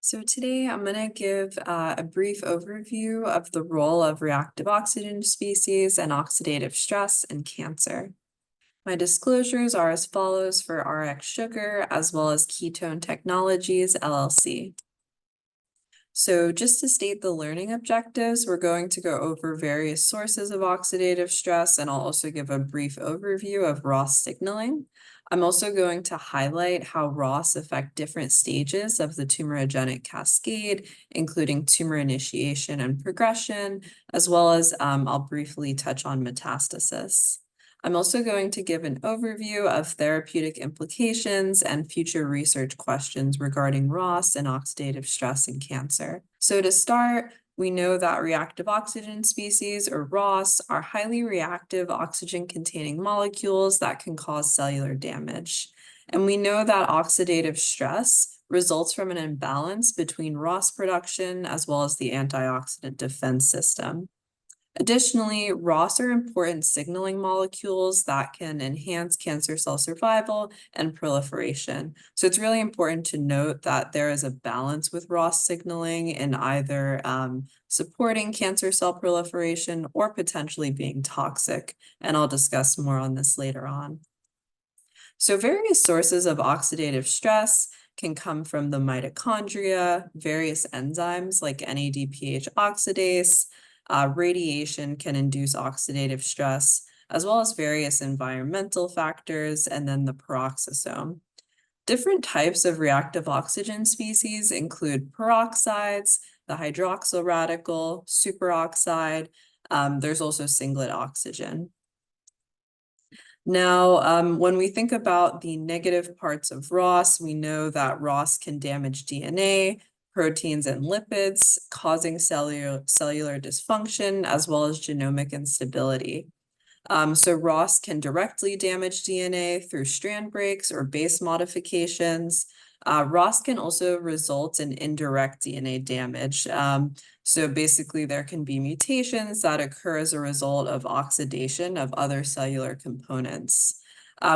So today I'm going to give a brief overview of the role of reactive oxygen species and oxidative stress in cancer. My disclosures are as follows for RX Sugar as well as Ketone Technologies, LLC. So just to state the learning objectives, we're going to go over various sources of oxidative stress, and I'll also give a brief overview of ROS signaling. I'm also going to highlight how ROS affect different stages of the tumorigenic cascade, including tumor initiation and progression, as well as I'll briefly touch on metastasis. I'm also going to give an overview of therapeutic implications and future research questions regarding ROS and oxidative stress in cancer. So to start, we know that reactive oxygen species, or ROS, are highly reactive oxygen-containing molecules that can cause cellular damage. And we know that oxidative stress results from an imbalance between ROS production as well as the antioxidant defense system. Additionally, ROS are important signaling molecules that can enhance cancer cell survival and proliferation. So it's really important to note that there is a balance with ROS signaling in either supporting cancer cell proliferation or potentially being toxic. And I'll discuss more on this later on. So various sources of oxidative stress can come from the mitochondria, various enzymes like NADPH oxidase. Radiation can induce oxidative stress, as well as various environmental factors, and then the peroxisome. Different types of reactive oxygen species include peroxides, the hydroxyl radical, superoxide. There's also singlet oxygen. Now, when we think about the negative parts of ROS, we know that ROS can damage DNA, proteins, and lipids, causing cellular dysfunction as well as genomic instability. So ROS can directly damage DNA through strand breaks or base modifications. ROS can also result in indirect DNA damage. So basically, there can be mutations that occur as a result of oxidation of other cellular components.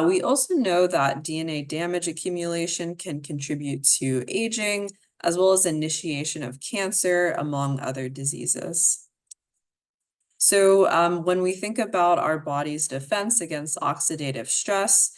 We also know that DNA damage accumulation can contribute to aging, as well as initiation of cancer, among other diseases. So when we think about our body's defense against oxidative stress,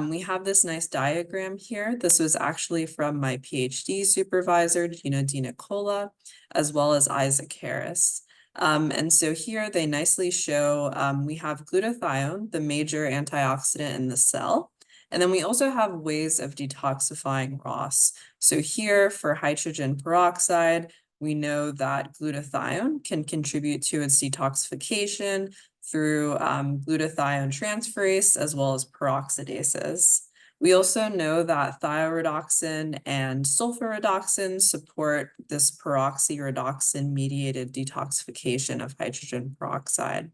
we have this nice diagram here. This was actually from my PhD supervisor, Gina DiNicola, as well as Isaac Harris. And so here they nicely show we have glutathione, the major antioxidant in the cell. And then we also have ways of detoxifying ROS. So here for hydrogen peroxide, we know that glutathione can contribute to its detoxification through glutathione transferase as well as peroxidases. We also know that thioredoxin and sulfurredoxin support this peroxyredoxin-mediated detoxification of hydrogen peroxide.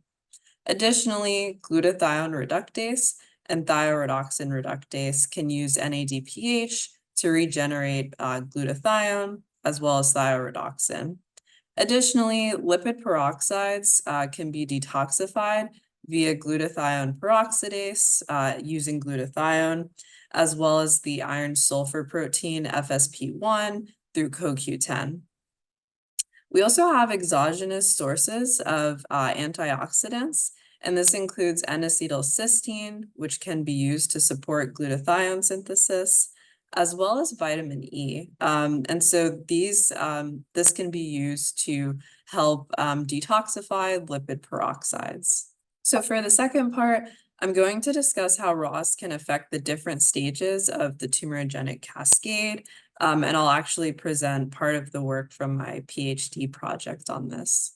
Additionally, glutathione reductase and thioredoxin reductase can use NADPH to regenerate glutathione as well as thioredoxin. Additionally, lipid peroxides can be detoxified via glutathione peroxidase using glutathione, as well as the iron sulfur protein FSP1 through CoQ10. We also have exogenous sources of antioxidants, and this includes N-acetylcysteine, which can be used to support glutathione synthesis, as well as vitamin E. And so this can be used to help detoxify lipid peroxides. So for the second part, I'm going to discuss how ROS can affect the different stages of the tumorigenic cascade, and I'll actually present part of the work from my PhD project on this.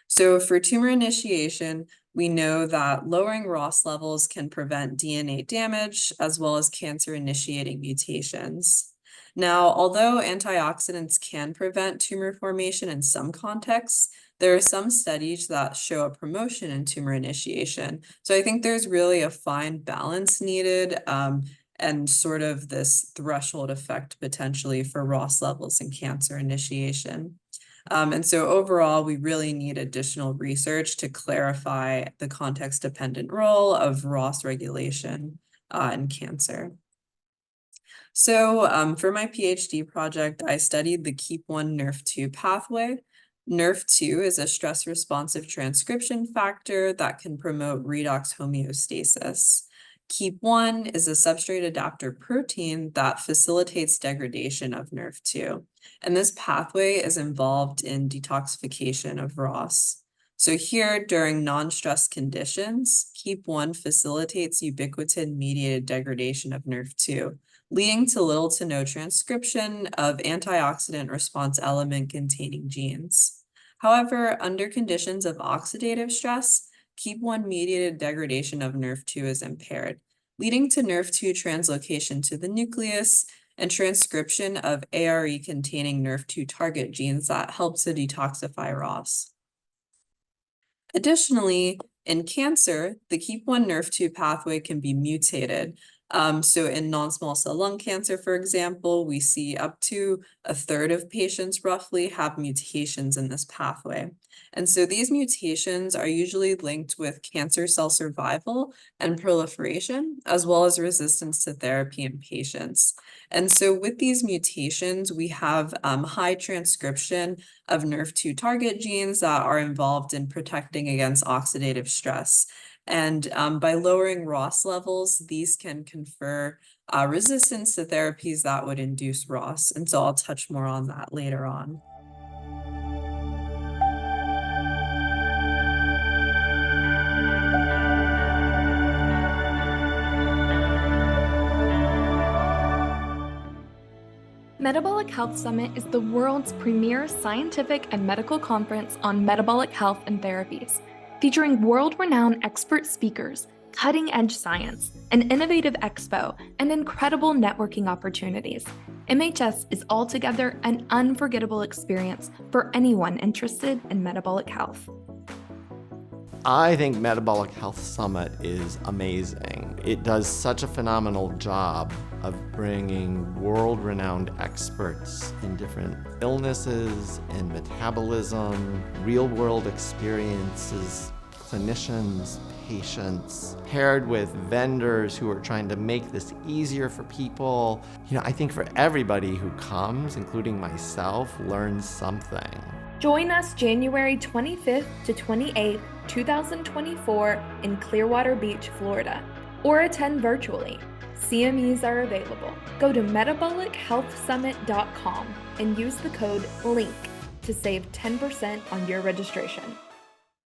So for tumor initiation, we know that lowering ROS levels can prevent DNA damage as well as cancer-initiating mutations. Now, although antioxidants can prevent tumor formation in some contexts, there are some studies that show a promotion in tumor initiation. So I think there's really a fine balance needed and sort of this threshold effect potentially for ROS levels in cancer initiation. And so overall, we really need additional research to clarify the context-dependent role of ROS regulation in cancer. So for my PhD project, I studied the KEAP1 NRF2 pathway. NRF2 is a stress-responsive transcription factor that can promote redox homeostasis. KEAP1 is a substrate adapter protein that facilitates degradation of NRF2, and this pathway is involved in detoxification of ROS. So here, during non-stress conditions, KEAP1 facilitates ubiquitin-mediated degradation of NRF2, leading to little to no transcription of antioxidant response element containing genes. However, under conditions of oxidative stress, KEAP1 mediated degradation of NRF2 is impaired, leading to NRF2 translocation to the nucleus and transcription of ARE containing NRF2 target genes that help to detoxify ROS. Additionally, in cancer, the KEAP1 NRF2 pathway can be mutated. So in non-small cell lung cancer, for example, we see up to a third of patients roughly have mutations in this pathway. And so these mutations are usually linked with cancer cell survival and proliferation, as well as resistance to therapy in patients. And so with these mutations, we have high transcription of NRF2 target genes that are involved in protecting against oxidative stress. And by lowering ROS levels, these can confer resistance to therapies that would induce ROS. And so I'll touch more on that later on. Metabolic Health Summit is the world's premier scientific and medical conference on metabolic health and therapies, featuring world-renowned expert speakers, cutting-edge science, an innovative expo, and incredible networking opportunities. MHS is altogether an unforgettable experience for anyone interested in metabolic health. I think Metabolic Health Summit is amazing. It does such a phenomenal job of bringing world-renowned experts in different illnesses and metabolism, real-world experiences, clinicians, patients, paired with vendors who are trying to make this easier for people. I think for everybody who comes, including myself, learns something. Join us January 25th to 28th, 2024 in Clearwater Beach, Florida, or attend virtually. CMEs are available. Go to metabolichealthsummit.com and use the code LINK to save 10% on your registration.